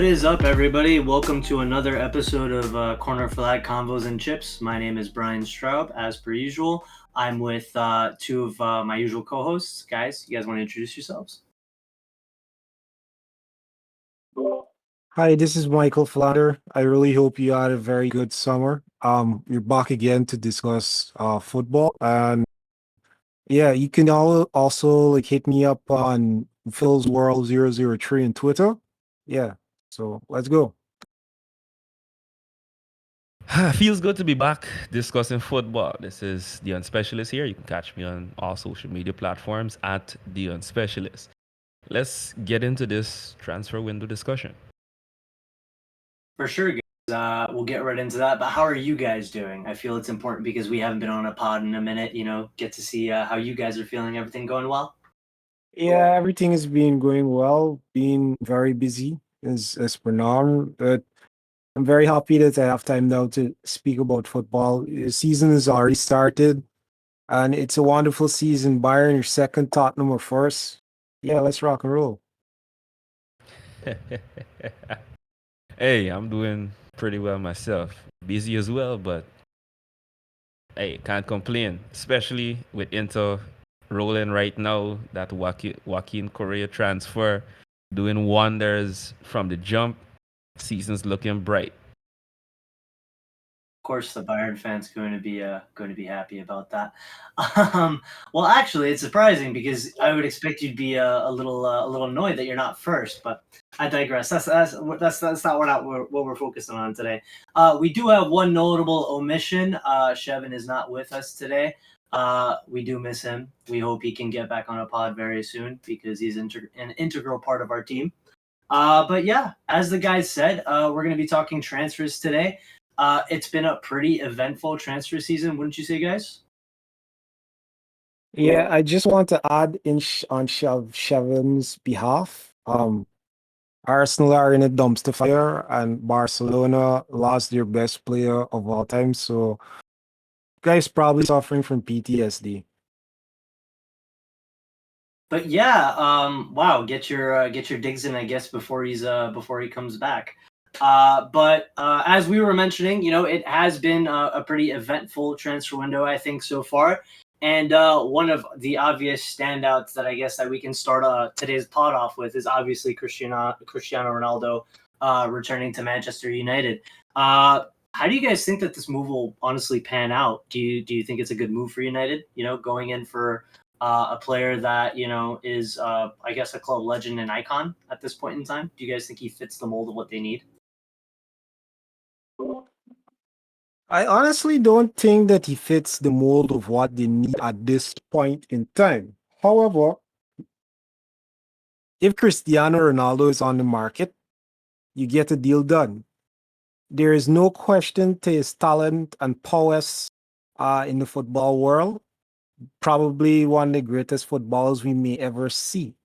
What is up, everybody? Welcome to another episode of Corner Flag Convos and Chips. My name is Brian Straub. As per usual, I'm with two of my usual co-hosts. Guys, you guys want to introduce yourselves? Hi, this is Michael Flatter. I really hope you had a very good summer. We're back again to discuss football, and yeah, you can also like hit me up on Phil's World 003 on Twitter. Yeah, so let's go. Feels good to be back discussing football. This is the Unspecialist here. You can catch me on all social media platforms at the Unspecialist. Let's get into this transfer window discussion. For sure, guys. We'll get right into that. But how are you guys doing? I feel it's important because we haven't been on a pod in a minute. Get to see how you guys are feeling. Everything going well? Yeah, everything has been going well. Been very busy as per norm, but I'm very happy that I have time now to speak about football. The season has already started, and it's a wonderful season. Bayern, your second, Tottenham, or first. Yeah, let's rock and roll. Hey, I'm doing pretty well myself. Busy as well, but hey, can't complain. Especially with Inter rolling right now. That Joaquin Correa transfer doing wonders from the jump. Season's looking bright. Of course, the Bayern fans going to be happy about that. Um, well, actually, it's surprising because I would expect you'd be a little annoyed that you're not first. But I digress. That's not what we're focusing on today. We do have one notable omission. Shevin is not with us today. We do miss him. We hope he can get back on a pod very soon because he's an integral part of our team. But yeah, as the guys said, we're going to be talking transfers today. It's been a pretty eventful transfer season, wouldn't you say, guys? Yeah, I just want to add on Shevin's behalf. Arsenal are in a dumpster fire, and Barcelona lost their best player of all time. So, guys, probably suffering from PTSD. But yeah, wow, get your digs in, I guess, before he comes back. But as we were mentioning, it has been a pretty eventful transfer window, I think, so far. And one of the obvious standouts that I guess that we can start today's pod off with is obviously Cristiano Ronaldo returning to Manchester United. How do you guys think that this move will honestly pan out? Do you think it's a good move for United? Going in for a player that is I guess a club legend and icon at this point in time. Do you guys think he fits the mold of what they need? I honestly don't think that he fits the mold of what they need at this point in time. However, if Cristiano Ronaldo is on the market, you get a deal done. There is no question to his talent and prowess in the football world. Probably one of the greatest footballers we may ever see.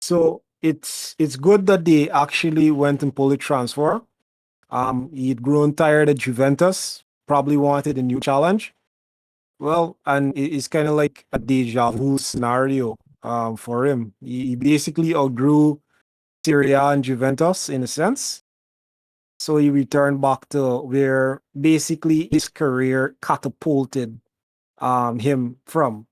So it's good that they actually went and pulled a transfer. He'd grown tired at Juventus, probably wanted a new challenge. Well, and it's kind of like a deja vu scenario for him. He basically outgrew Serie A and Juventus in a sense. So he returned back to where basically his career catapulted him from.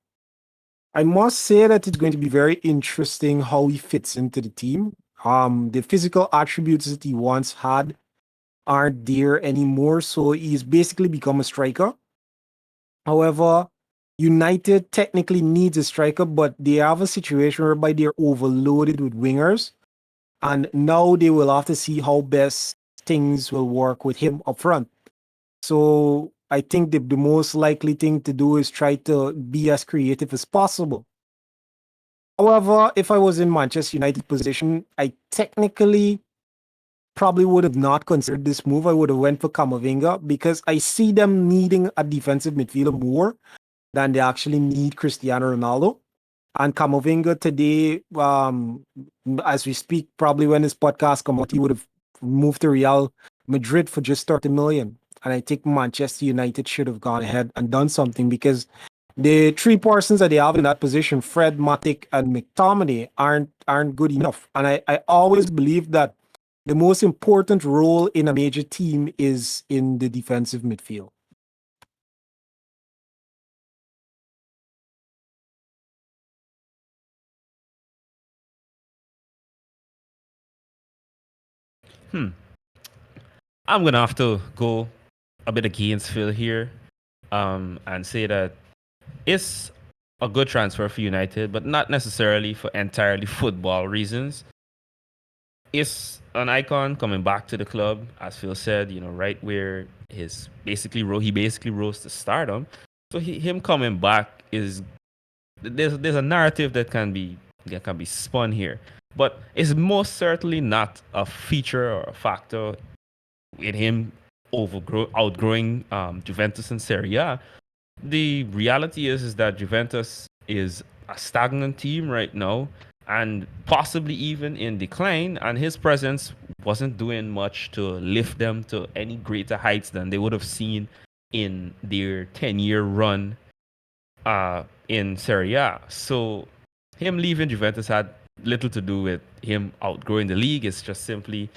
I must say that it's going to be very interesting how he fits into the team. The physical attributes that he once had aren't there anymore, so he's basically become a striker. However, United technically needs a striker, but they have a situation whereby they're overloaded with wingers, and now they will have to see how best things will work with him up front. So I think the most likely thing to do is try to be as creative as possible. However, if I was in Manchester United position, I technically probably would have not considered this move. I would have went for Camavinga because I see them needing a defensive midfielder more than they actually need Cristiano Ronaldo. And Camavinga today, as we speak, probably when this podcast come out, he would have moved to Real Madrid for just 30 million. And I think Manchester United should have gone ahead and done something because the three persons that they have in that position, Fred, Matic, and McTominay, aren't good enough. And I always believe that The most important role in a major team is in the defensive midfield. I'm gonna have to go a bit against Phil here, and say that it's a good transfer for United, but not necessarily for entirely football reasons. It's an icon coming back to the club, as Phil said, right where he basically rose to stardom. So him coming back is there's a narrative that can be spun here, but it's most certainly not a feature or a factor in him outgrowing Juventus and Serie A. The reality is that Juventus is a stagnant team right now and possibly even in decline, and his presence wasn't doing much to lift them to any greater heights than they would have seen in their 10-year run in Serie A. So him leaving Juventus had little to do with him outgrowing the league. It's just simply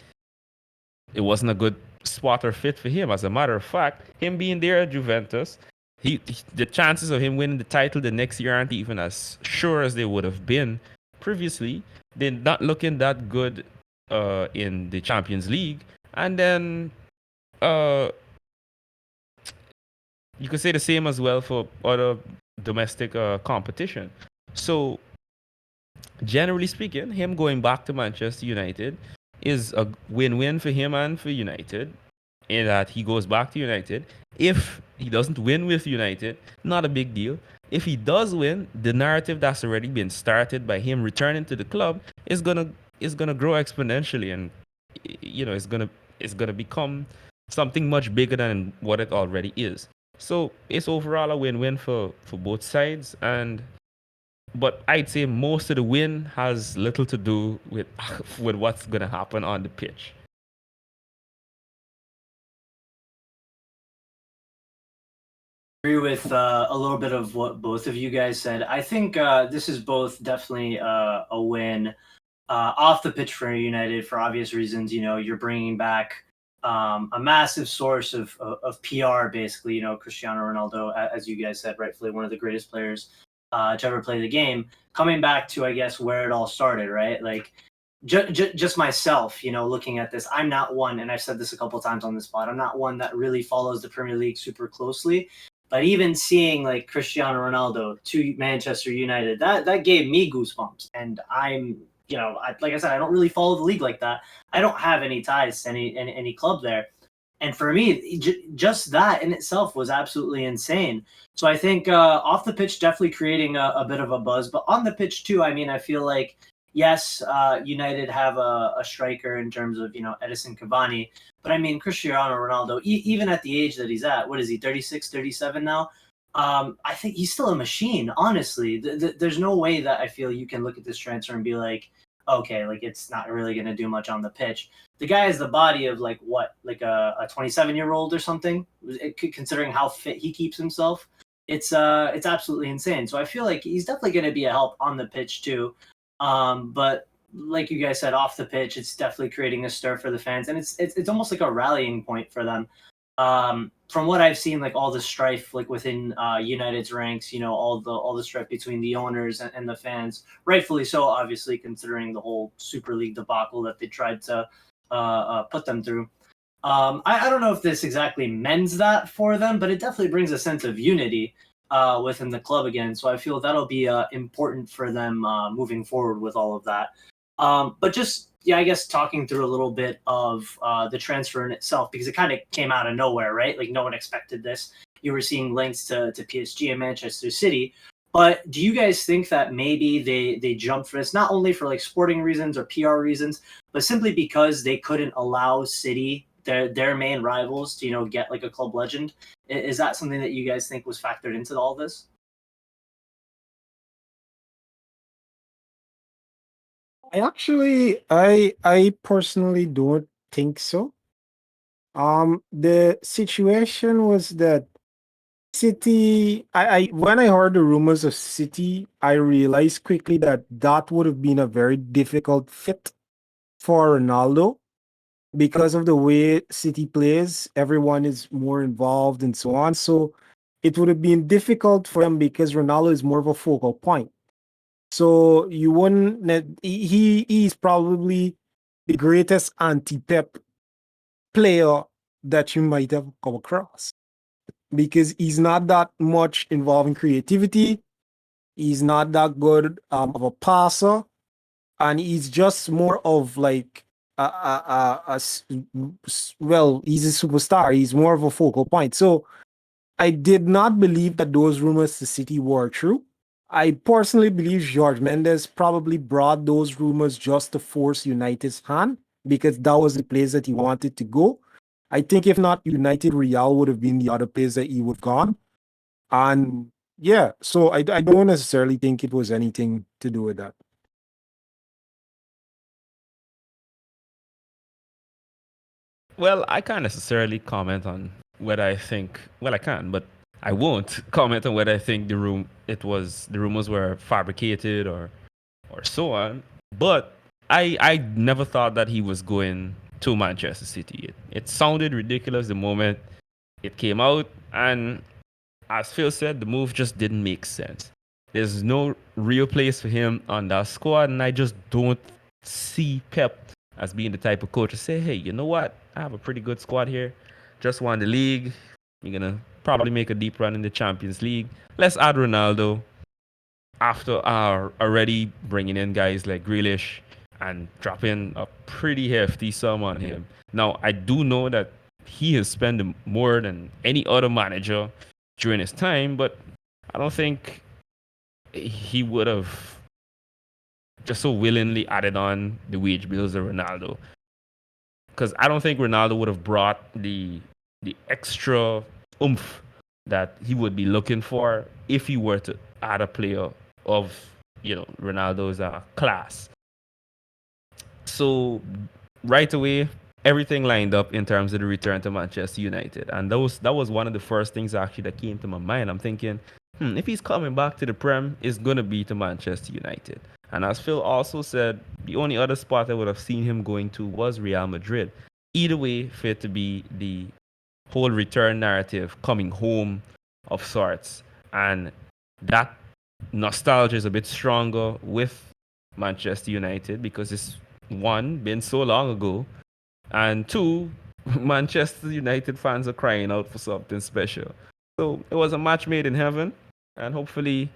it wasn't a good spot or fit for him. As a matter of fact, him being there at Juventus, the chances of him winning the title the next year aren't even as sure as they would have been previously. They're not looking that good in the Champions League, and then uh, you could say the same as well for other domestic competition. So generally speaking, him going back to Manchester United is a win-win for him and for United in that he goes back to United. If he doesn't win with United, not a big deal. If he does win, the narrative that's already been started by him returning to the club is gonna grow exponentially, and it's gonna become something much bigger than what it already is. So it's overall a win-win for both sides, but I'd say most of the win has little to do with with what's gonna happen on the pitch. Agree with a little bit of what both of you guys said. I think this is both definitely a win off the pitch for United for obvious reasons. You're bringing back a massive source of PR, basically. Cristiano Ronaldo, as you guys said, rightfully one of the greatest players to ever play the game, coming back to, I guess, where it all started, right? Like, just myself, looking at this, I'm not one, and I've said this a couple times on this spot, I'm not one that really follows the Premier League super closely. But even seeing like Cristiano Ronaldo to Manchester United, that gave me goosebumps. And like I said, I don't really follow the league like that. I don't have any ties to any club there. And for me, just that in itself was absolutely insane. So I think off the pitch, definitely creating a bit of a buzz. But on the pitch too, I mean, I feel like, yes, United have a striker in terms of, Edison Cavani. But I mean, Cristiano Ronaldo, even at the age that he's at, what is he, 36, 37 now? I think he's still a machine, honestly. There's no way that I feel you can look at this transfer and be like, okay, like it's not really going to do much on the pitch. The guy has the body of like what, like a 27-year-old or something, considering how fit he keeps himself. It's absolutely insane. So I feel like he's definitely going to be a help on the pitch too. But like you guys said, off the pitch, it's definitely creating a stir for the fans, and it's almost like a rallying point for them. From what I've seen, like all the strife, like within United's ranks, all the strife between the owners and the fans, rightfully so, obviously, considering the whole Super League debacle that they tried to put them through. I don't know if this exactly mends that for them, but it definitely brings a sense of unity within the club again. So I feel that'll be important for them moving forward with all of that. But just, yeah, I guess talking through a little bit of the transfer in itself, because it kind of came out of nowhere, right? Like no one expected this. You were seeing links to PSG and Manchester City. But do you guys think that maybe they jumped for this, not only for like sporting reasons or PR reasons, but simply because they couldn't allow City, their main rivals, to get like a club legend? Is that something that you guys think was factored into all this? I personally don't think so. The situation was that City, I when I heard the rumors of City, I realized quickly that that would have been a very difficult fit for Ronaldo. because of the way City plays, everyone is more involved and so on. So it would have been difficult for him because Ronaldo is more of a focal point. So you wouldn't. He's probably the greatest anti-Pep player that you might have come across because he's not that much involved in creativity. He's not that good of a passer, and he's just more of like well, he's a superstar. He's more of a focal point. So I did not believe that those rumors to City were true. I personally believe George Mendes probably brought those rumors just to force United's hand because that was the place that he wanted to go. I think if not United, Real would have been the other place that he would have gone. And yeah, so I don't necessarily think it was anything to do with that. Well, I can't necessarily comment on whether I think. Well, I can, but I won't comment on whether I think the rumors were fabricated or so on. But I never thought that he was going to Manchester City. It sounded ridiculous the moment it came out, and as Phil said, the move just didn't make sense. There's no real place for him on that squad, and I just don't see Pep as being the type of coach to say, hey, you know what? I have a pretty good squad here. Just won the league. You're going to probably make a deep run in the Champions League. Let's add Ronaldo after already bringing in guys like Grealish and dropping a pretty hefty sum on him. Now, I do know that he has spent more than any other manager during his time, but I don't think he would have just so willingly added on the wage bills of Ronaldo. Because I don't think Ronaldo would have brought the extra oomph that he would be looking for if he were to add a player of Ronaldo's class. So right away, everything lined up in terms of the return to Manchester United, and that was one of the first things actually that came to my mind. I'm thinking, if he's coming back to the Prem, it's gonna be to Manchester United. And as Phil also said, the only other spot I would have seen him going to was Real Madrid. Either way, for it to be the whole return narrative, coming home of sorts, and that nostalgia is a bit stronger with Manchester United because it's one been so long ago, and two, Manchester United fans are crying out for something special. So it was a match made in heaven, and hopefully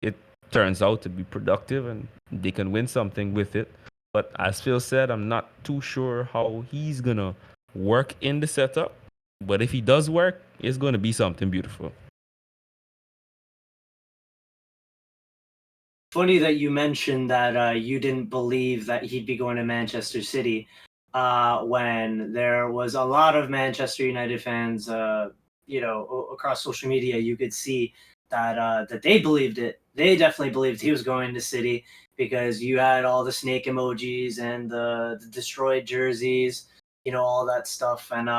it turns out to be productive and they can win something with it. But as Phil said, I'm not too sure how he's gonna work in the setup. But if he does work, it's gonna be something beautiful. Funny that you mentioned that you didn't believe that he'd be going to Manchester City when there was a lot of Manchester United fans, across social media. You could see that they believed it. They definitely believed he was going to City because you had all the snake emojis and the destroyed jerseys, all that stuff. And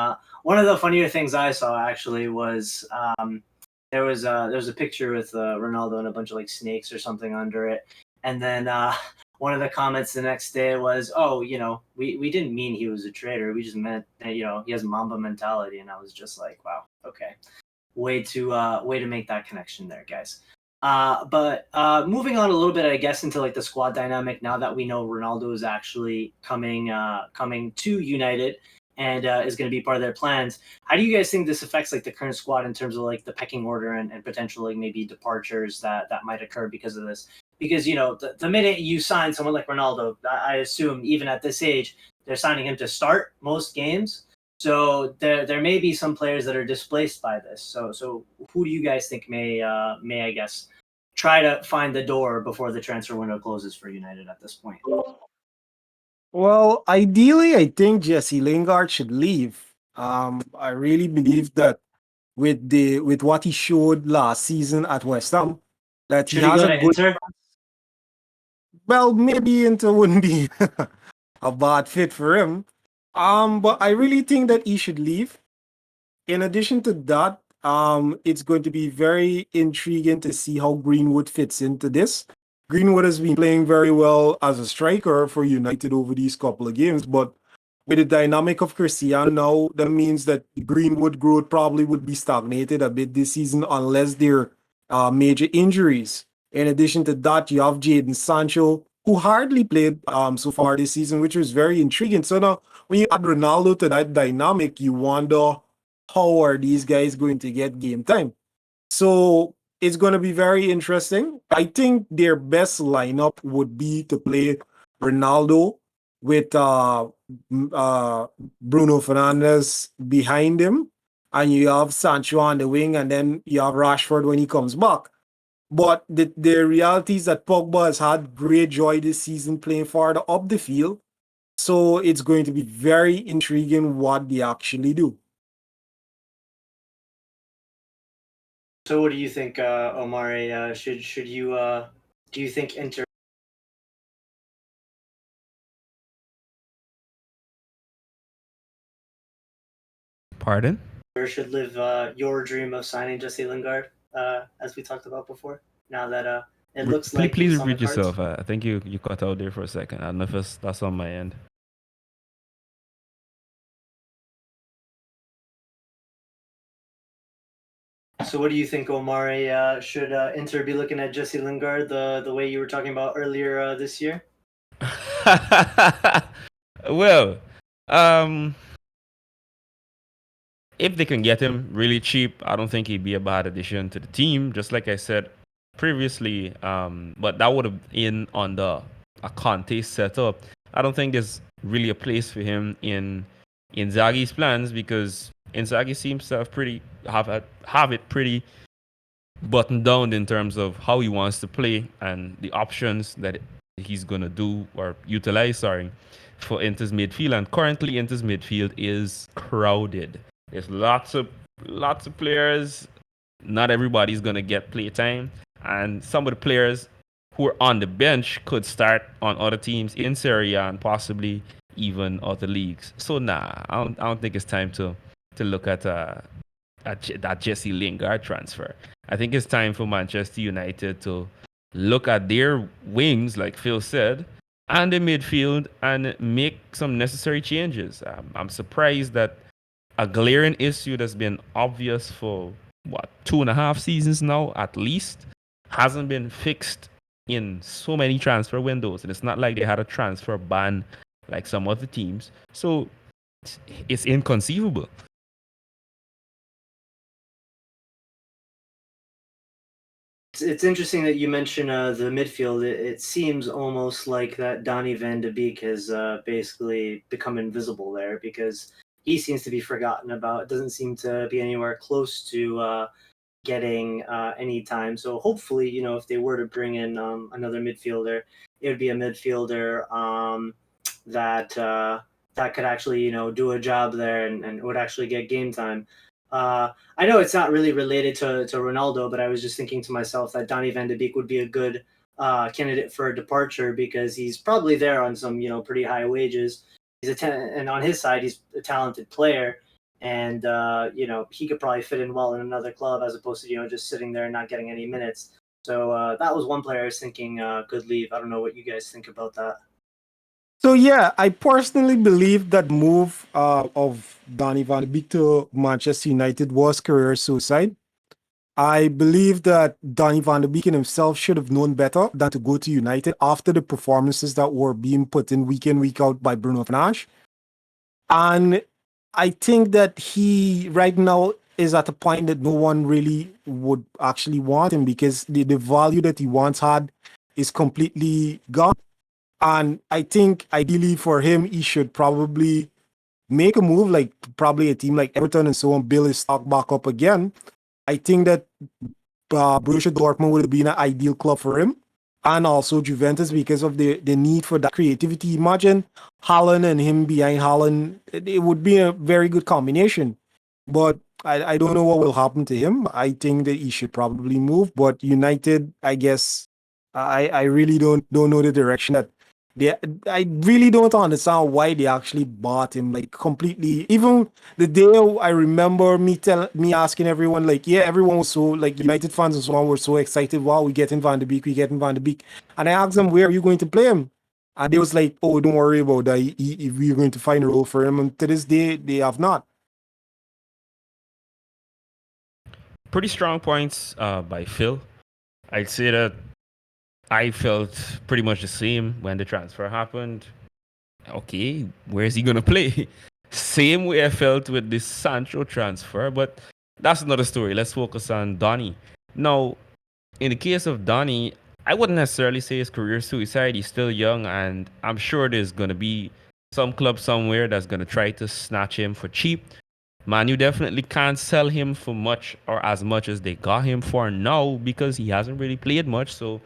one of the funnier things I saw actually was there was a picture with Ronaldo and a bunch of like snakes or something under it, and then one of the comments the next day was, "Oh, we didn't mean he was a traitor. We just meant that, he has Mamba mentality." And I was just like, "Wow, okay, way to make that connection there, guys." But moving on a little bit, I guess, into like the squad dynamic. Now that we know Ronaldo is actually coming to United and is going to be part of their plans, how do you guys think this affects like the current squad in terms of like the pecking order and potential like maybe departures that might occur because of this? Because the minute you sign someone like Ronaldo, I assume even at this age they're signing him to start most games. So there may be some players that are displaced by this. So who do you guys think may I guess try to find the door before the transfer window closes for United at this point? Well, ideally, I think Jesse Lingard should leave. I really believe that with what he showed last season at West Ham, that he Should he has go a to good. Inter? Well, maybe Inter wouldn't be a bad fit for him. But I really think that he should leave. In addition to that, it's going to be very intriguing to see how Greenwood fits into this. Greenwood has been playing very well as a striker for United over these couple of games, but with the dynamic of Cristiano now, that means that Greenwood growth probably would be stagnated a bit this season unless there are major injuries. In addition to that, you have Jadon Sancho, who hardly played so far this season, which was very intriguing. So now, when you add Ronaldo to that dynamic, you wonder how are these guys going to get game time. So it's going to be very interesting. I think their best lineup would be to play Ronaldo with Bruno Fernandes behind him, and you have Sancho on the wing, and then you have Rashford when he comes back. But the reality is that Pogba has had great joy this season playing farther up the field. So it's going to be very intriguing what they actually do. So what do you think, Omari? Should you do you think Inter? Pardon? Should live your dream of signing Jesse Lingard, as we talked about before. Now that it looks like please it's on the repeat cards. yourself. I think you cut out there for a second. I don't know if that's on my end. So what do you think, Omari? Should Inter be looking at Jesse Lingard the way you were talking about earlier this year? Well, if they can get him really cheap, I don't think he'd be a bad addition to the team. Just like I said previously, but that would have been under a Conte setup. I don't think there's really a place for him in Inzaghi's plans because Inzaghi seems to have it pretty buttoned down in terms of how he wants to play and the options that he's gonna do or utilize. Sorry, for Inter's midfield. And currently, Inter's midfield is crowded. There's lots of players. Not everybody's gonna get play time, and some of the players who are on the bench could start on other teams in Serie A and possibly even other leagues. So I don't think it's time to look at that Jesse Lingard transfer. I think it's time for Manchester United to look at their wings, like Phil said, and the midfield and make some necessary changes. I'm surprised that a glaring issue that's been obvious for 2.5 seasons now at least hasn't been fixed in so many transfer windows. And it's not like they had a transfer ban like some other teams. So it's inconceivable. It's interesting that you mention the midfield. It seems almost like that Donny van de Beek has basically become invisible there because he seems to be forgotten about. Doesn't seem to be anywhere close to getting any time. So hopefully, if they were to bring in another midfielder, it would be a midfielder that could actually do a job there and would actually get game time. I know it's not really related to Ronaldo, but I was just thinking to myself that Donny van de Beek would be a good candidate for a departure because he's probably there on some pretty high wages. And on his side, he's a talented player, and he could probably fit in well in another club as opposed to just sitting there and not getting any minutes. So that was one player I was thinking could leave. I don't know what you guys think about that. So yeah, I personally believe that move of Donny van de Beek to Manchester United was career suicide. I believe that Donny van de Beek himself should have known better than to go to United after the performances that were being put in, week out by Bruno Fernandes. And I think that he right now is at a point that no one really would actually want him because the value that he once had is completely gone. And I think ideally for him, he should probably make a move like probably a team like Everton and so on, build his stock back up again. I think that Borussia Dortmund would have been an ideal club for him. And also Juventus because of the need for that creativity. Imagine Haaland and him behind Haaland. It would be a very good combination. But I don't know what will happen to him. I think that he should probably move. But United, I guess, I really don't know the direction that I really don't understand why they actually bought him like completely. Even the day I remember me asking everyone like, yeah, everyone was so like United fans and so on were so excited. Wow, we getting Van de Beek, we getting Van de Beek. And I asked them, where are you going to play him? And they was like, oh, don't worry about that. We're going to find a role for him. And to this day, they have not. Pretty strong points by Phil. I'd say that I felt pretty much the same when the transfer happened. Okay, where is he gonna play? Same way I felt with this Sancho transfer, but that's another story. Let's focus on Donny. Now, in the case of Donny, I wouldn't necessarily say his career suicide. He's still young, and I'm sure there's gonna be some club somewhere that's gonna try to snatch him for cheap. Man, you definitely can't sell him for much or as much as they got him for now because he hasn't really played much. So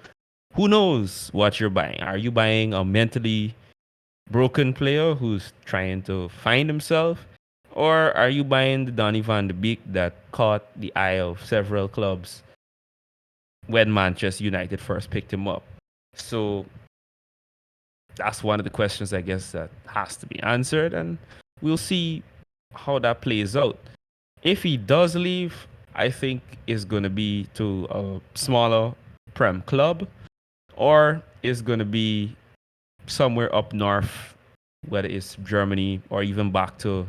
who knows what you're buying? Are you buying a mentally broken player who's trying to find himself? Or are you buying the Donny van de Beek that caught the eye of several clubs when Manchester United first picked him up? So that's one of the questions I guess that has to be answered, and we'll see how that plays out. If he does leave, I think it's going to be to a smaller Prem club, or it's going to be somewhere up north, whether it's Germany or even back to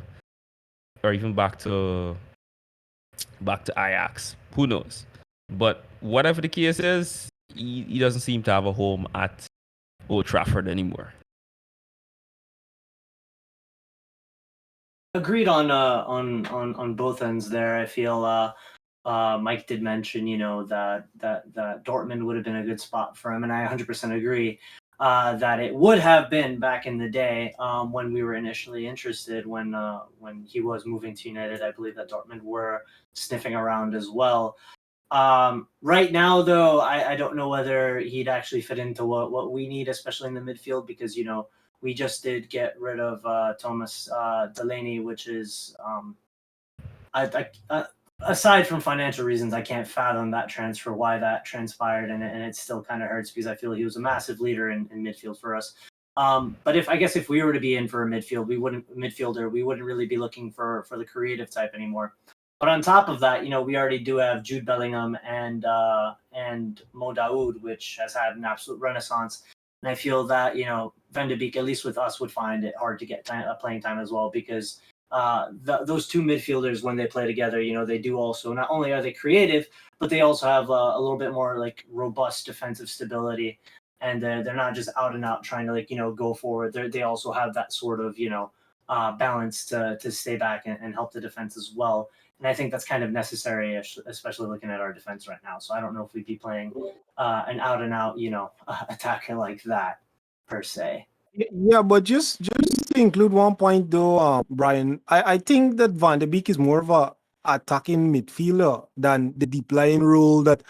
Ajax. Who knows? But whatever the case is, he doesn't seem to have a home at Old Trafford anymore. Agreed on both ends there. I feel Mike did mention, that Dortmund would have been a good spot for him, and I 100% agree that it would have been back in the day when we were initially interested. When he was moving to United, I believe that Dortmund were sniffing around as well. Right now, though, I don't know whether he'd actually fit into what we need, especially in the midfield, because we just did get rid of Thomas Delaney, which is aside from financial reasons, I can't fathom that transfer, why that transpired, and it still kind of hurts because I feel he was a massive leader in midfield for us. But if we were to be in for a midfielder, we wouldn't really be looking for the creative type anymore. But on top of that, we already do have Jude Bellingham and Mo Daoud, which has had an absolute renaissance. And I feel that Van de Beek, at least with us, would find it hard to get playing time as well because those two midfielders, when they play together, they do also, not only are they creative, but they also have a little bit more like robust defensive stability, and they're not just out and out trying to go forward. They also have that sort of balance to stay back and help the defense as well. And I think that's kind of necessary, especially looking at our defense right now. So I don't know if we'd be playing an out and out attacker like that per se. Yeah, but just to include one point though, Brian, I think that Van de Beek is more of a attacking midfielder than the deep line role that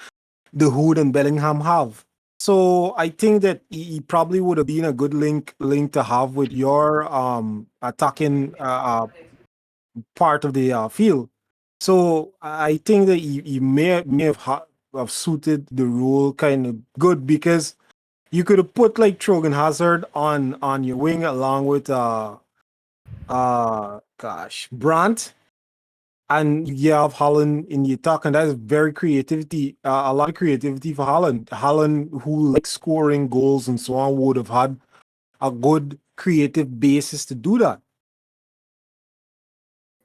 the Hood and Bellingham have. So I think that he probably would have been a good link to have with your attacking part of the field. So I think that he may have suited the role kind of good because you could have put like Trogan Hazard on your wing along with Brandt, and you have Holland in the attack, and that is very creativity, a lot of creativity for Holland. Holland, who likes scoring goals and so on, would have had a good creative basis to do that.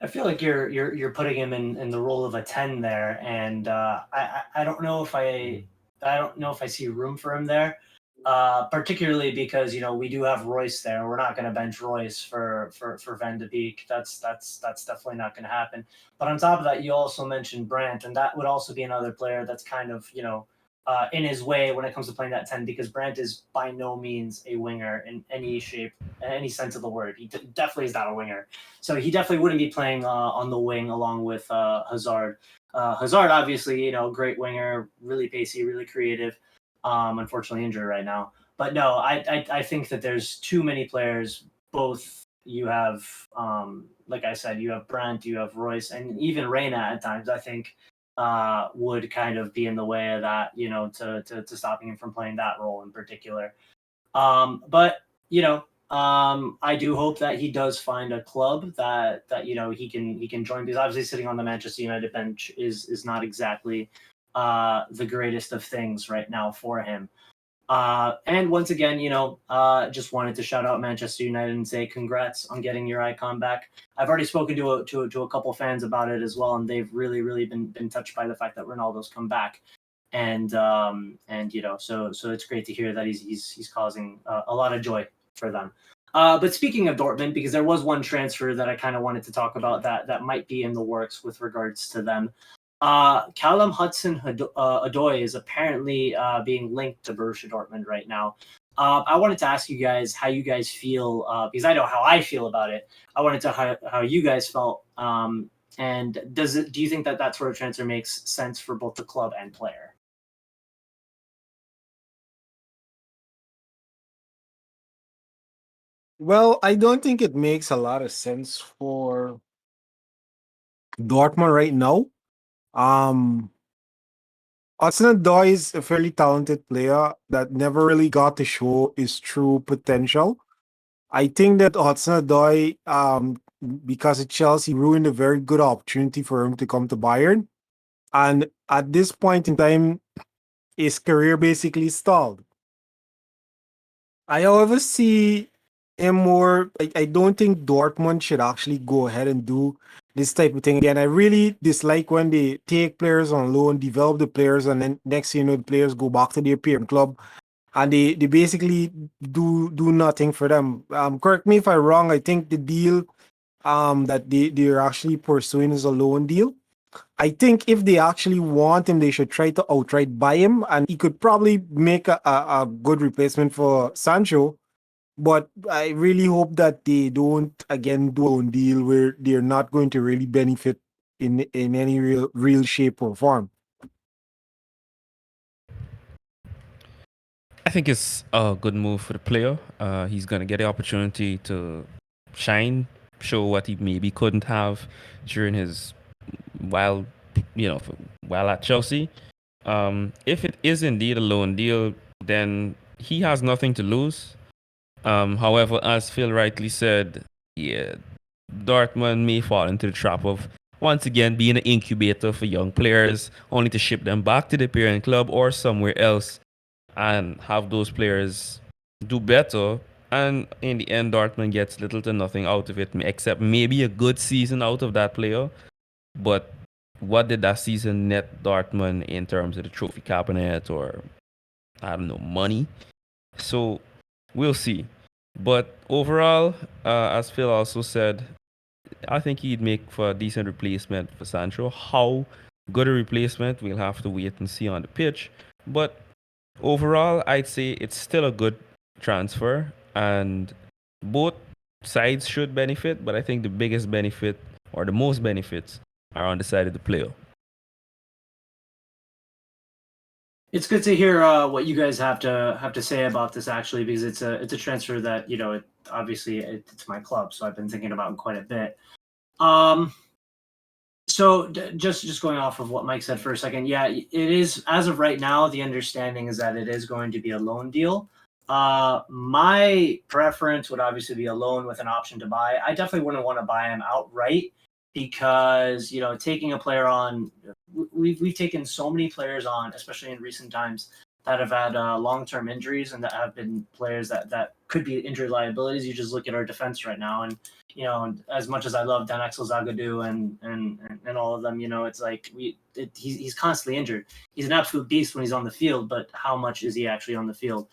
I feel like you're putting him in the role of a 10 there, and I don't know if I see room for him there. Particularly because we do have Royce there. We're not going to bench Royce for Van de Beek. That's definitely not going to happen. But on top of that, you also mentioned Brandt, and that would also be another player that's kind of in his way when it comes to playing that 10, because Brandt is by no means a winger in any shape, in any sense of the word. He definitely is not a winger. So he definitely wouldn't be playing on the wing along with Hazard. Hazard, obviously, great winger, really pacey, really creative. Unfortunately injured right now. But no, I think that there's too many players. Both you have, like I said, you have Brandt, you have Royce, and even Reina at times. I think would kind of be in the way of that, to stopping him from playing that role in particular. But I do hope that he does find a club that he can join, because obviously sitting on the Manchester United bench is not exactly the greatest of things right now for him. And once again, just wanted to shout out Manchester United and say congrats on getting your icon back. I've already spoken to a couple fans about it as well, and they've really been touched by the fact that Ronaldo's come back. And so it's great to hear that he's causing a lot of joy for them. But speaking of Dortmund, because there was one transfer that I kind of wanted to talk about that might be in the works with regards to them. Callum Hudson-Odoi is apparently being linked to Borussia Dortmund right now. I wanted to ask you guys how you guys feel, because I know how I feel about it. I wanted to how you guys felt. And do you think that sort of transfer makes sense for both the club and player? Well, I don't think it makes a lot of sense for Dortmund right now. Um, Hudson-Odoi is a fairly talented player that never really got to show his true potential. I think that Hudson-Odoi, because of Chelsea, ruined a very good opportunity for him to come to Bayern. And at this point in time, his career basically stalled. I, however, see him more. I don't think Dortmund should actually go ahead and do this type of thing again. I really dislike when they take players on loan, develop the players, and then next thing you know, the players go back to their parent club and they basically do nothing for them. Correct me if I'm wrong. I think the deal that they're actually pursuing is a loan deal. I think if they actually want him, they should try to outright buy him, and he could probably make a good replacement for Sancho. But I really hope that they don't again do a loan deal where they're not going to really benefit in any real shape or form. I think it's a good move for the player. He's going to get the opportunity to shine, show what he maybe couldn't have during his while you know while at Chelsea. If it is indeed a loan deal, then he has nothing to lose. However, as Phil rightly said, yeah, Dortmund may fall into the trap of once again being an incubator for young players, only to ship them back to the parent club or somewhere else and have those players do better. And in the end, Dortmund gets little to nothing out of it, except maybe a good season out of that player. But what did that season net Dortmund in terms of the trophy cabinet or, I don't know, money? So we'll see. But overall, as Phil also said, I think he'd make for a decent replacement for Sancho. How good a replacement, we'll have to wait and see on the pitch. But overall, I'd say it's still a good transfer, and both sides should benefit. But I think the biggest benefit or the most benefits are on the side of the player. It's good to hear what you guys have to say about this actually, because it's a transfer that obviously it's my club, so I've been thinking about quite a bit. So just going off of what Mike said for a second, yeah, it is as of right now. The understanding is that it is going to be a loan deal. My preference would obviously be a loan with an option to buy. I definitely wouldn't want to buy him outright because taking a player on, we've taken so many players on, especially in recent times, that have had long-term injuries and that have been players that could be injury liabilities. You just look at our defense right now, and as much as I love Dan Axel Zagadou and all of them, it's like he's constantly injured. He's an absolute beast when he's on the field, but how much is he actually on the field?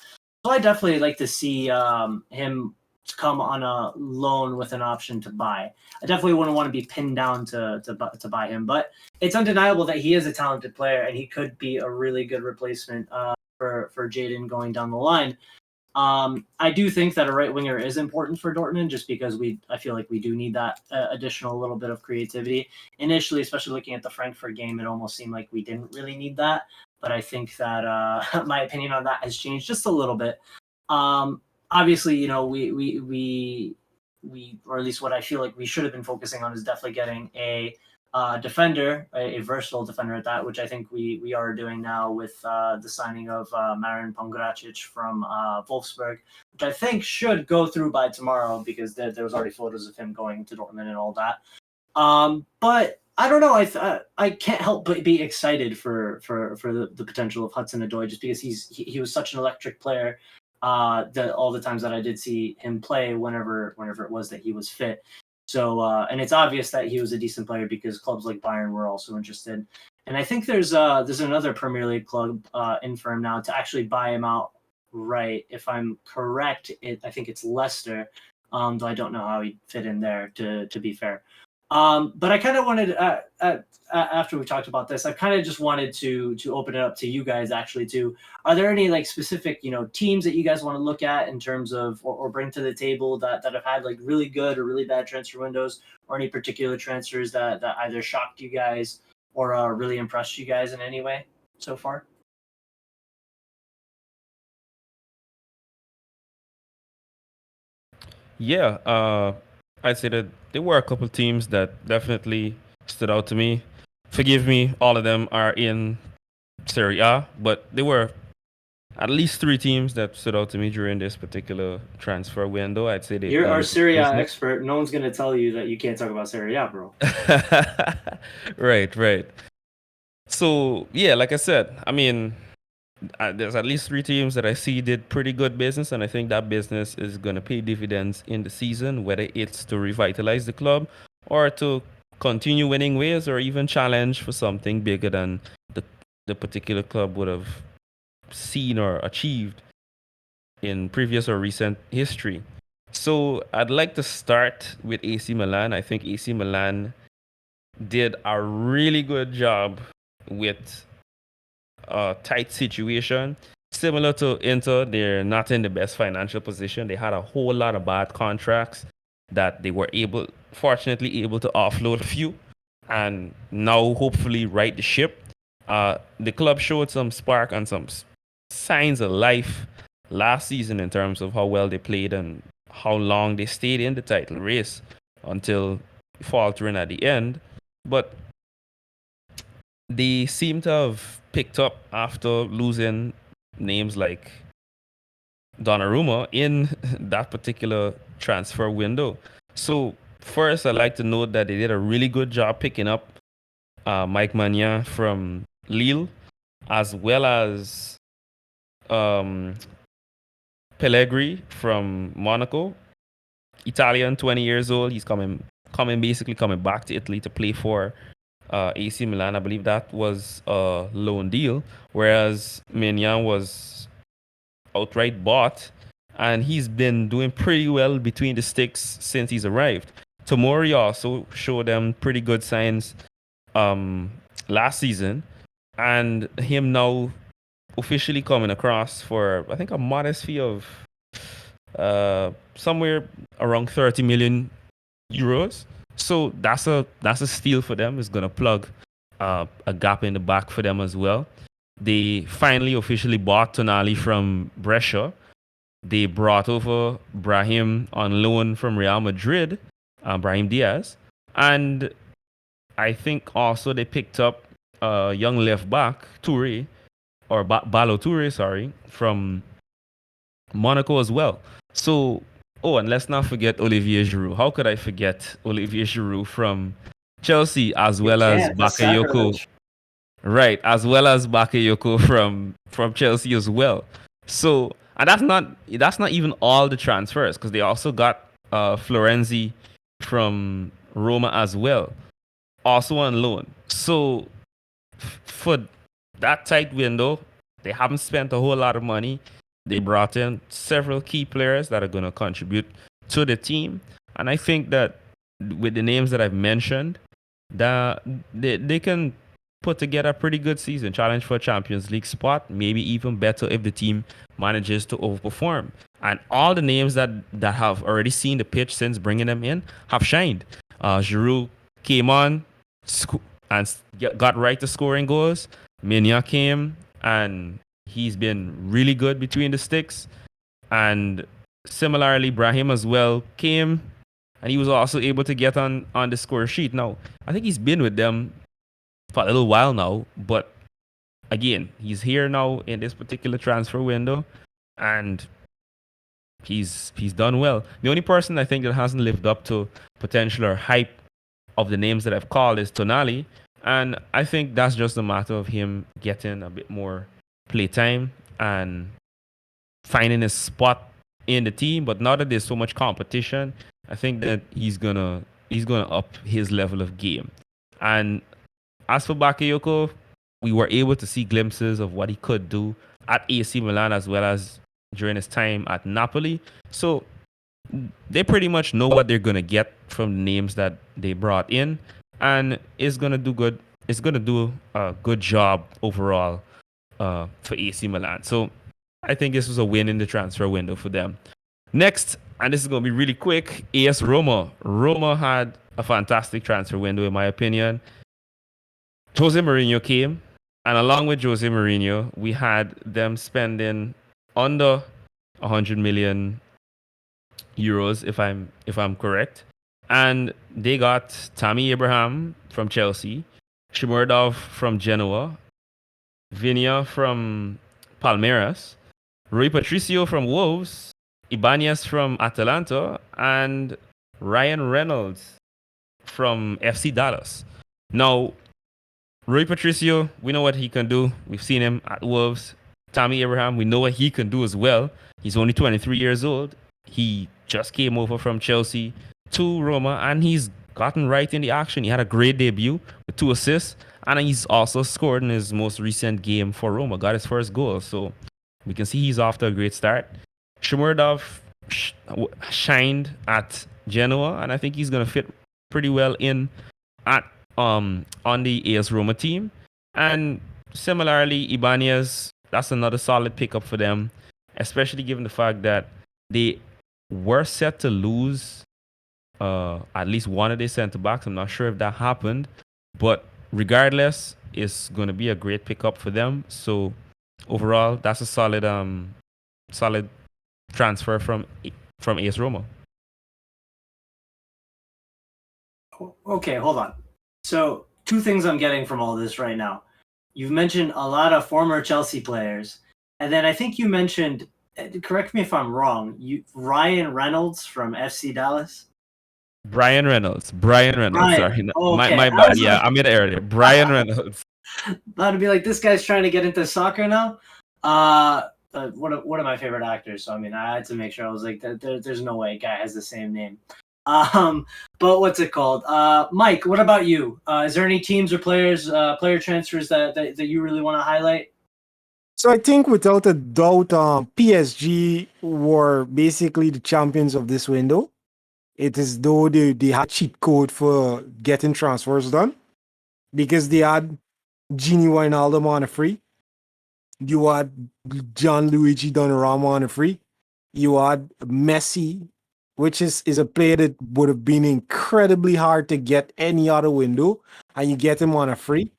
So I definitely like to see him come on a loan with an option to buy. I definitely wouldn't want to be pinned down to buy him, but it's undeniable that he is a talented player and he could be a really good replacement for Jadon going down the line. I do think that a right winger is important for Dortmund, just because I feel like we do need that additional little bit of creativity. Initially, especially looking at the Frankfurt game, it almost seemed like we didn't really need that. But I think that my opinion on that has changed just a little bit. Obviously, we or at least what I feel like we should have been focusing on is definitely getting a defender, a versatile defender at that, which I think we are doing now with the signing of Marin Pongracic from Wolfsburg, which I think should go through by tomorrow because there was already photos of him going to Dortmund and all that. But I don't know. I can't help but be excited for the potential of Hudson-Odoi just because he was such an electric player. That all the times that I did see him play, whenever it was that he was fit. So and it's obvious that he was a decent player because clubs like Bayern were also interested. And I think there's another Premier League club in for him now to actually buy him out. Right, if I'm correct, I think it's Leicester. Though I don't know how he'd fit in there. To be fair. But I kind of wanted, after we talked about this, I kind of just wanted to open it up to you guys actually too. Are there any like specific, teams that you guys want to look at in terms of or bring to the table that have had like really good or really bad transfer windows, or any particular transfers that either shocked you guys or really impressed you guys in any way so far? Yeah, I'd say that there were a couple teams that definitely stood out to me. Forgive me, all of them are in Serie A, but there were at least three teams that stood out to me during this particular transfer window. I'd say they've You're done our a good Serie A business. expert. No one's gonna tell you that you can't talk about Serie A, bro. Right, right. So yeah, like I said, I mean, there's at least three teams that I see did pretty good business, and I think that business is going to pay dividends in the season, whether it's to revitalize the club or to continue winning ways or even challenge for something bigger than the, the particular club would have seen or achieved in previous or recent history. So I'd like to start with AC Milan. I think AC Milan did a really good job with a tight situation. Similar to Inter, they're not in the best financial position. They had a whole lot of bad contracts that they were fortunately able to offload a few, and now hopefully right the ship. The club showed some spark and some signs of life last season in terms of how well they played and how long they stayed in the title race until faltering at the end. But they seem to have picked up after losing names like Donnarumma in that particular transfer window. So first, I'd like to note that they did a really good job picking up Mike Magnan from Lille, as well as um, Pellegrini from Monaco. Italian, 20 years old. He's basically coming back to Italy to play for AC Milan. I believe that was a loan deal, whereas Mignan was outright bought, and he's been doing pretty well between the sticks since he's arrived. Tomori also showed them pretty good signs last season, and him now officially coming across for I think a modest fee of somewhere around 30 million euros. So that's a steal for them. It's gonna plug a gap in the back for them as well. They finally officially bought Tonali from Brescia. They brought over Brahim on loan from Real Madrid, Brahim Diaz, and I think also they picked up young left back Toure or Balo Toure, sorry, from Monaco as well. So, oh, and let's not forget Olivier Giroud. How could I forget Olivier Giroud from Chelsea, as You well as can't. That's Bakayoko, sacrilege. right? As well as Bakayoko from Chelsea as well. So, and that's not even all the transfers, because they also got Florenzi from Roma as well, also on loan. So for that tight window, they haven't spent a whole lot of money. They brought in several key players that are going to contribute to the team. And I think that with the names that I've mentioned, that they can put together a pretty good season, challenge for a Champions League spot, maybe even better if the team manages to overperform. And all the names that have already seen the pitch since bringing them in have shined. Giroud came on, and got right to scoring goals. Minya came and he's been really good between the sticks. And similarly, Brahim as well came and he was also able to get on the score sheet. Now, I think he's been with them for a little while now, but again, he's here now in this particular transfer window and he's done well. The only person I think that hasn't lived up to potential or hype of the names that I've called is Tonali, and I think that's just a matter of him getting a bit more playtime and finding his spot in the team. But now that there's so much competition, I think that he's gonna up his level of game. And as for Bakayoko, we were able to see glimpses of what he could do at AC Milan as well as during his time at Napoli. So they pretty much know what they're gonna get from the names that they brought in, and it's gonna do good. It's gonna do a good job overall for AC Milan. So I think this was a win in the transfer window for them. Next, and this is gonna be really quick, AS Roma. Roma had a fantastic transfer window, in my opinion. Jose Mourinho came, and along with Jose Mourinho, we had them spending under 100 million euros, if I'm correct. And they got Tammy Abraham from Chelsea, Shimurdov from Genoa, Vinia from Palmeiras, Rui Patricio from Wolves, Ibanez from Atalanta, and Ryan Reynolds from FC Dallas. Now, Rui Patricio, we know what he can do. We've seen him at Wolves. Tammy Abraham, we know what he can do as well. He's only 23 years old. He just came over from Chelsea to Roma, and he's gotten right in the action. He had a great debut with 2 assists, and he's also scored in his most recent game for Roma, got his first goal. So we can see he's off to a great start. Shmurdov shined at Genoa, and I think he's going to fit pretty well in at on the AS Roma team. And similarly, Ibanez, that's another solid pickup for them, especially given the fact that they were set to lose at least one of their centre backs. I'm not sure if that happened, but regardless, it's going to be a great pickup for them. So overall, that's a solid transfer from AS Roma. Okay, hold on. So, two things I'm getting from all this right now. You've mentioned a lot of former Chelsea players, and then I think you mentioned, correct me if I'm wrong, Ryan Reynolds from FC Dallas. Brian Reynolds. Sorry, okay. my bad. Yeah, I'm in the area. Brian Reynolds. About to be like, this guy's trying to get into soccer now. One of my favorite actors. So I mean, I had to make sure. I was like, there's no way a guy has the same name. But what's it called? Mike, what about you? Is there any teams or player transfers that you really want to highlight? So I think without a doubt, PSG were basically the champions of this window. It is though they had cheat code for getting transfers done because they had Gini Wijnaldum on a free. You had Gianluigi Donnarumma on a free. You had Messi, which is a player that would have been incredibly hard to get any other window, and you get him on a free.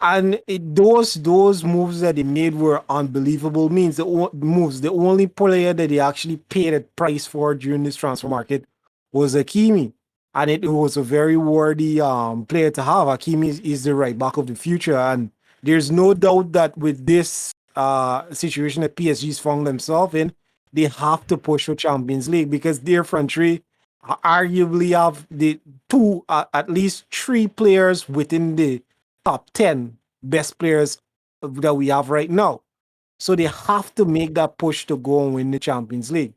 And those moves that they made were unbelievable. Means the only player that they actually paid a price for during this transfer market was Hakimi, and it was a very worthy player to have. Hakimi is the right back of the future, and there's no doubt that with this situation that PSG's found themselves in, they have to push for Champions League because their front three arguably have the two, at least three players within the top 10 best players that we have right now. So they have to make that push to go and win the Champions League.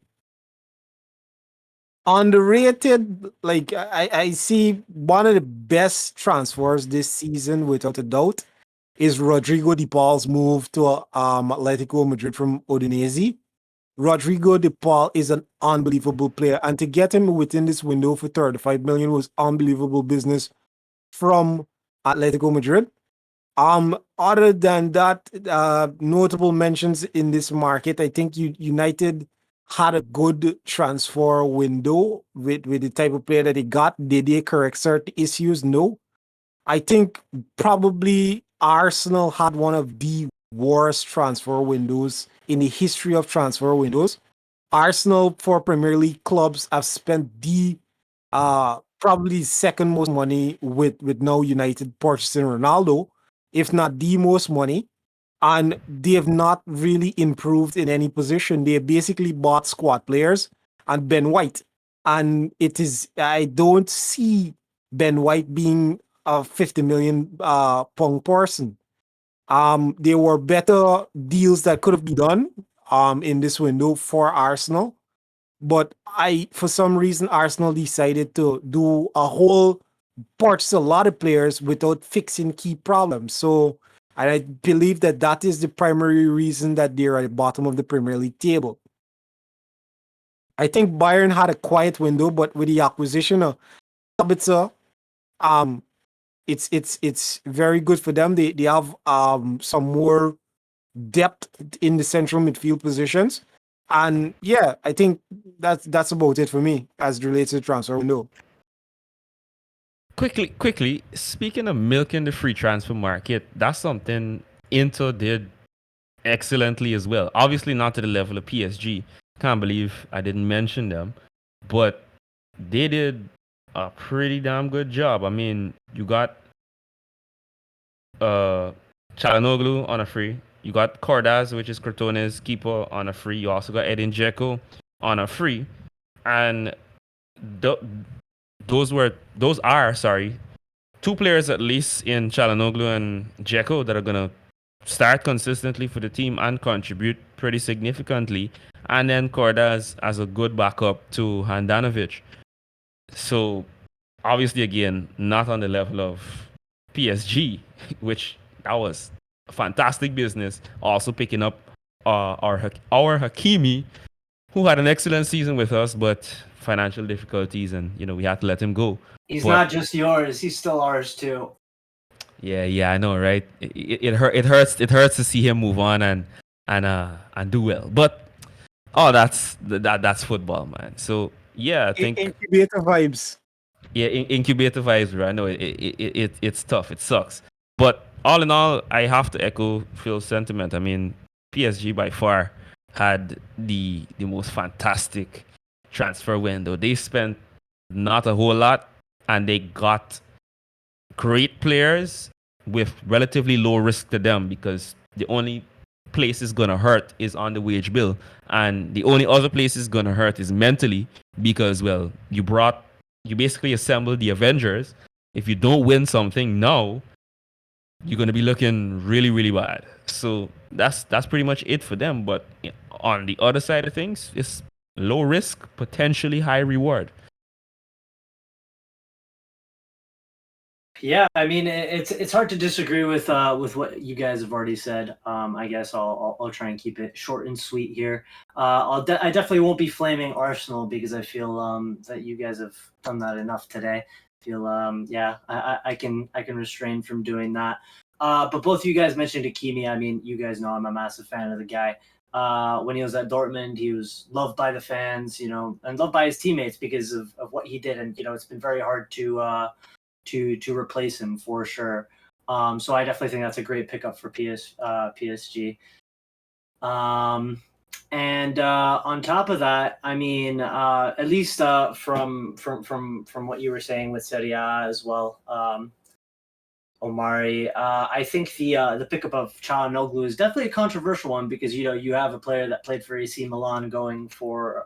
Underrated, like I see one of the best transfers this season, without a doubt, is Rodrigo de Paul's move to Atletico Madrid from Udinese. Rodrigo de Paul is an unbelievable player, and to get him within this window for 35 million was unbelievable business from Atletico Madrid. Other than that, notable mentions in this market, I think United had a good transfer window with the type of player that they got. Did they correct certain issues? No. I think probably Arsenal had one of the worst transfer windows in the history of transfer windows. Arsenal, for Premier League clubs, have spent the probably second most money with now United purchasing Ronaldo, if not the most money. And they have not really improved in any position. They have basically bought squad players and Ben White. And I don't see Ben White being a 50 million pound person. There were better deals that could have been done in this window for Arsenal. But for some reason, Arsenal decided to do a whole purchase a lot of players without fixing key problems. So I believe that is the primary reason that they're at the bottom of the Premier League table. I think Bayern had a quiet window, but with the acquisition of Sabitzer, it's very good for them. They have some more depth in the central midfield positions. And yeah, I think that's about it for me as it relates to the transfer window. Quickly, speaking of milking the free transfer market, that's something Inter did excellently as well. Obviously not to the level of PSG. Can't believe I didn't mention them. But they did a pretty damn good job. I mean, you got Çalhanoğlu on a free. You got Cordas, which is Crotone's keeper, on a free. You also got Edin Dzeko on a free. And those are two players at least in Çalhanoğlu and Dzeko that are gonna start consistently for the team and contribute pretty significantly. And then Cordas as a good backup to Handanovic. So obviously, again, not on the level of PSG, which that was a fantastic business. Also picking up our Hakimi, who had an excellent season with us, but financial difficulties, and we had to let him go. He's not just yours; he's still ours too. Yeah, I know, right? It hurts to see him move on and do well. But that's football, man. So yeah, I think incubator vibes. Yeah, incubator vibes, bro. I know it's tough. It sucks. But all in all, I have to echo Phil's sentiment. I mean, PSG by far had the most fantastic transfer window. They spent not a whole lot, and they got great players with relatively low risk to them, because the only place is gonna hurt is on the wage bill, and the only other place is gonna hurt is mentally, because you basically assemble the Avengers. If you don't win something now, you're gonna be looking really, really bad. So that's pretty much it for them. But on the other side of things, it's low risk, potentially high reward. Yeah, I mean it's hard to disagree with what you guys have already said. I guess I'll try and keep it short and sweet here. I definitely won't be flaming Arsenal because I feel that you guys have done that enough today. I feel yeah, I can restrain from doing that. But both of you guys mentioned Hakimi. I mean, you guys know I'm a massive fan of the guy. When he was at Dortmund, he was loved by the fans, and loved by his teammates because of what he did. And it's been very hard to replace him for sure. So I definitely think that's a great pickup for PSG. And on top of that, I mean, at least from what you were saying with Serie A as well, Omari, I think the pickup of Çalhanoğlu is definitely a controversial one because you have a player that played for AC Milan going to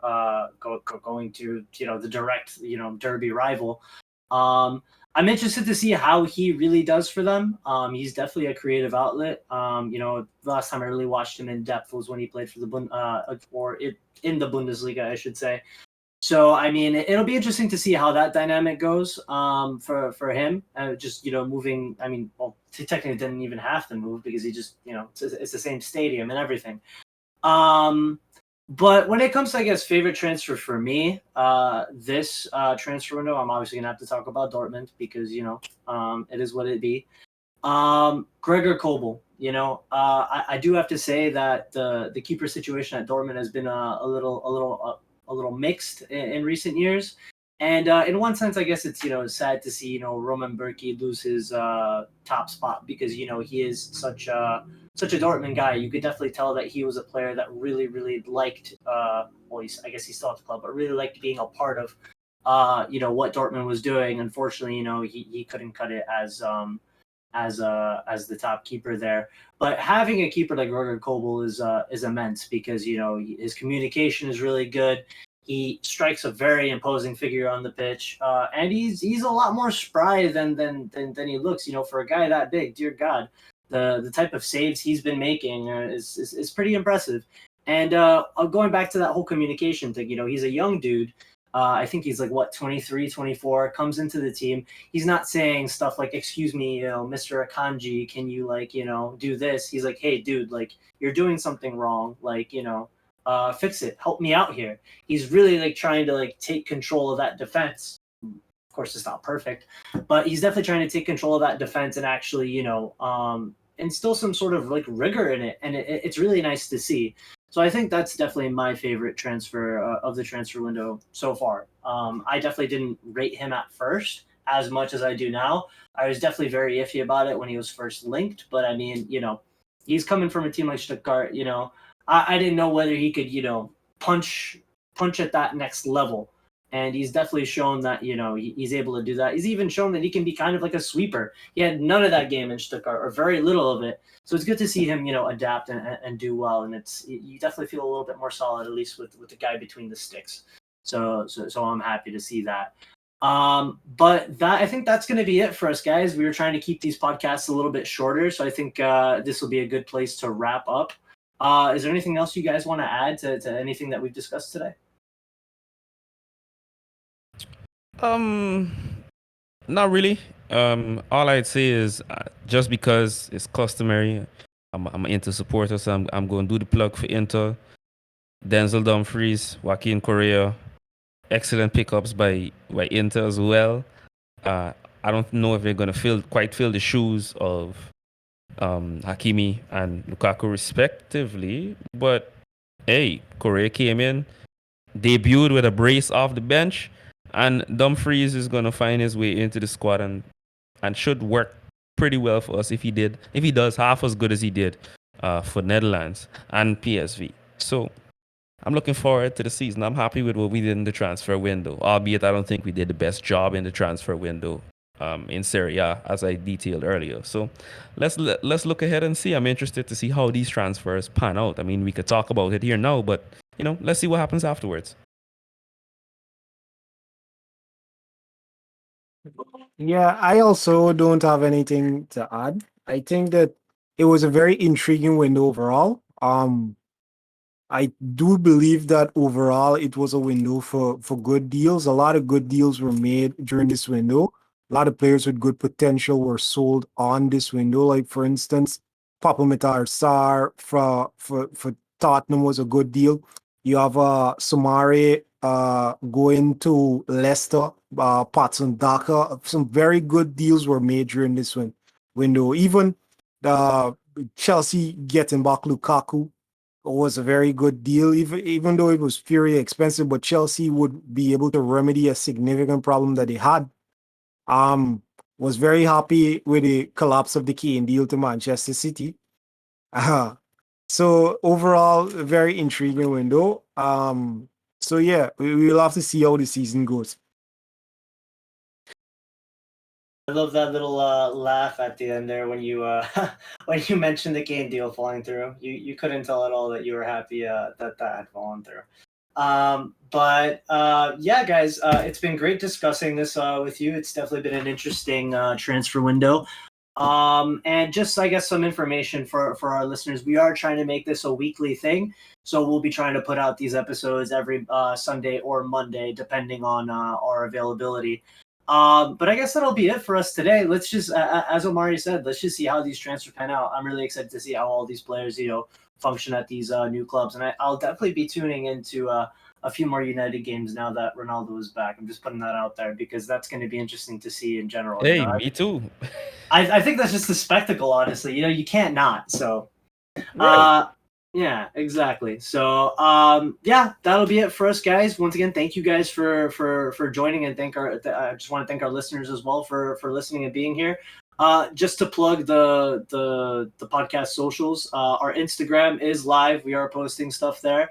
the direct derby rival. I'm interested to see how he really does for them. He's definitely a creative outlet. The last time I really watched him in depth was when he played for in the Bundesliga, I should say. So, I mean, it'll be interesting to see how that dynamic goes for him. Just moving. I mean, well, he technically didn't even have to move because he just it's the same stadium and everything. But when it comes to, I guess, favorite transfer for me, this transfer window, I'm obviously gonna have to talk about Dortmund because it is what it be. Gregor Kobel, I do have to say that the keeper situation at Dortmund has been a little mixed in recent years, and in one sense, I guess it's sad to see Roman Bürki lose his top spot because he is such a Dortmund guy. You could definitely tell that he was a player that really, really liked. I guess he's still at the club, but really liked being a part of, what Dortmund was doing. Unfortunately, he couldn't cut it as the top keeper there. But having a keeper like Roger Kobel is immense because his communication is really good. He strikes a very imposing figure on the pitch, and he's a lot more spry than he looks. For a guy that big, dear God, the type of saves he's been making is pretty impressive. And going back to that whole communication thing, he's a young dude. I think he's like, 23, 24, comes into the team. He's not saying stuff like, excuse me, Mr. Akanji, can you do this? He's like, hey, dude, like, you're doing something wrong. Like, fix it. Help me out here. He's really like trying to like take control of that defense. Of course, it's not perfect, but he's definitely trying to take control of that defense and actually, instill some sort of like rigor in it. And it's really nice to see. So I think that's definitely my favorite transfer of the transfer window so far. I definitely didn't rate him at first as much as I do now. I was definitely very iffy about it when he was first linked, but I mean, he's coming from a team like Stuttgart. I didn't know whether he could, punch at that next level. And he's definitely shown that, he's able to do that. He's even shown that he can be kind of like a sweeper. He had none of that game in Stuttgart, or very little of it. So it's good to see him, adapt and do well. And you definitely feel a little bit more solid, at least with the guy between the sticks. So I'm happy to see that. But I think that's going to be it for us, guys. We were trying to keep these podcasts a little bit shorter. So I think this will be a good place to wrap up. Is there anything else you guys want to add to anything that we've discussed today? Not really. All I'd say is just because it's customary, I'm an Inter supporter, so I'm going to do the plug for Inter. Denzel Dumfries, Joaquin Correa, excellent pickups by Inter as well. I don't know if they're going to quite fill the shoes of Hakimi and Lukaku respectively, but hey, Correa came in, debuted with a brace off the bench, and Dumfries is going to find his way into the squad and should work pretty well for us if he does half as good as he did for Netherlands and PSV. So I'm looking forward to the season. I'm happy with what we did in the transfer window, albeit I don't think we did the best job in the transfer window in Serie A, as I detailed earlier. So let's look ahead and see. I'm interested to see how these transfers pan out. I mean, we could talk about it here now, but let's see what happens afterwards. Yeah, I also don't have anything to add. I think that it was a very intriguing window overall. I do believe that overall it was a window for good deals. A lot of good deals were made during this window. A lot of players with good potential were sold on this window. Like for instance, Papametar Sarr for Tottenham was a good deal. You have Somare going to Leicester, Patson Daka. Some very good deals were made during this window. Even Chelsea getting back Lukaku was a very good deal, even though it was very expensive, but Chelsea would be able to remedy a significant problem that they had. Was very happy with the collapse of the Kane deal to Manchester City. So overall, a very intriguing window. So yeah, we'll have to see how the season goes. I love that little laugh at the end there when you when you mentioned the Kane deal falling through. You couldn't tell at all that you were happy that had fallen through. But yeah, guys, it's been great discussing this with you. It's definitely been an interesting transfer window. And just, I guess, some information for our listeners. We are trying to make this a weekly thing. So we'll be trying to put out these episodes every Sunday or Monday, depending on our availability. But I guess that'll be it for us today. Let's just, as Omari said, let's just see how these transfers pan out. I'm really excited to see how all these players, function at these new clubs. And I'll definitely be tuning into a few more United games now that Ronaldo is back. I'm just putting that out there because that's going to be interesting to see in general. Hey, me too. I think that's just a spectacle, honestly. You can't not. So, Right. yeah, exactly. So, yeah, that'll be it for us, guys. Once again, thank you guys for joining, and I just want to thank our listeners as well for listening and being here. Just to plug the podcast socials, our Instagram is live. We are posting stuff there.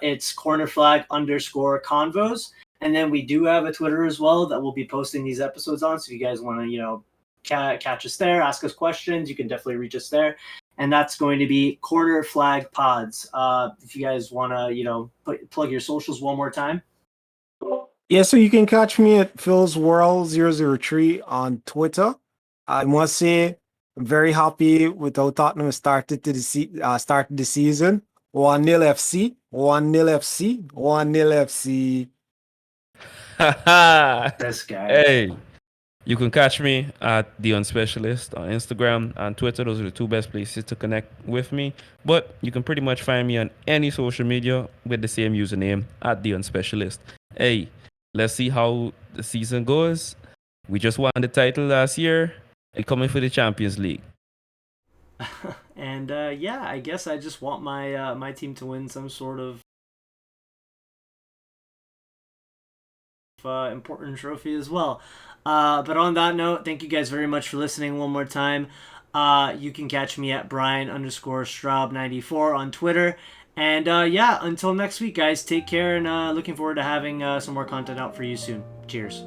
It's cornerflag_convos, and then we do have a Twitter as well that we'll be posting these episodes on. So if you guys want to catch us there, ask us questions, you can definitely reach us there. and that's going to be Corner Flag Pods. If you guys want to, plug your socials one more time. Yeah, so you can catch me at Phil's World 003 on Twitter. I must say, I'm very happy with how Tottenham started started the season. 1-0 FC, 1-0 FC, 1-0 FC. This guy. Hey, you can catch me at The Unspecialist on Instagram and Twitter. Those are the two best places to connect with me. But you can pretty much find me on any social media with the same username at The Unspecialist. Hey, let's see how the season goes. We just won the title last year. We're coming for the Champions League. And yeah, I guess I just want my team to win some sort of important trophy as well. But on that note, thank you guys very much for listening one more time. You can catch me at Brian_Straub94 on Twitter. And yeah, until next week, guys, take care, and looking forward to having some more content out for you soon. Cheers.